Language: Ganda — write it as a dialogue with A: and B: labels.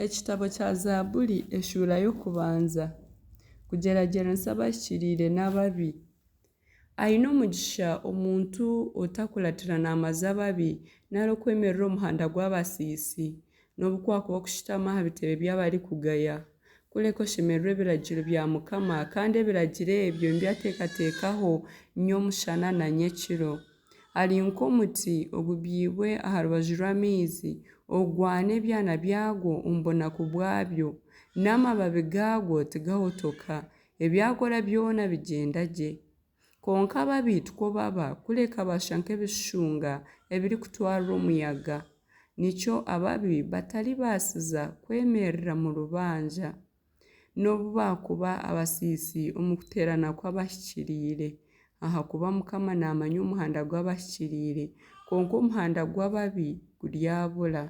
A: Ekitabo kya Zaabuli essuula y'okubanza. Kugeraageranyisa abahikiriire n'ababi. Alina omugisha omuntu otakuratira n'amaze ababi nari okwemerera omu muhanda gw'abasiisi n'obukwakuba okushutama aha bitebe by'abarikugaya. Kureka oshemererwe ebiragiro bya Mukama kandi ebiragiro ebyo nibyateekateekaho nyomushana na nyekiro. Ari nk'omuti ogubyibwe aha rubaju rw'amaizi ogwana ebyana byagwo omu bunaku bwabyo n'amababi gaagwo tigahotoka ebyakora byona bigyenda gye. Konka ababi tikwo baba kureka basha nk'ebishunga ebirikutwarwa omuyaga. Nikyo ababi bataribaasiza kwemerera mu rubanja n'obu baakuba abasiisi omu kuteerana kw'abahikiriire. Ahakuba Mukama naamanya omuhanda gw'abahikiriire konka omuhanda gw'ababi guryabura.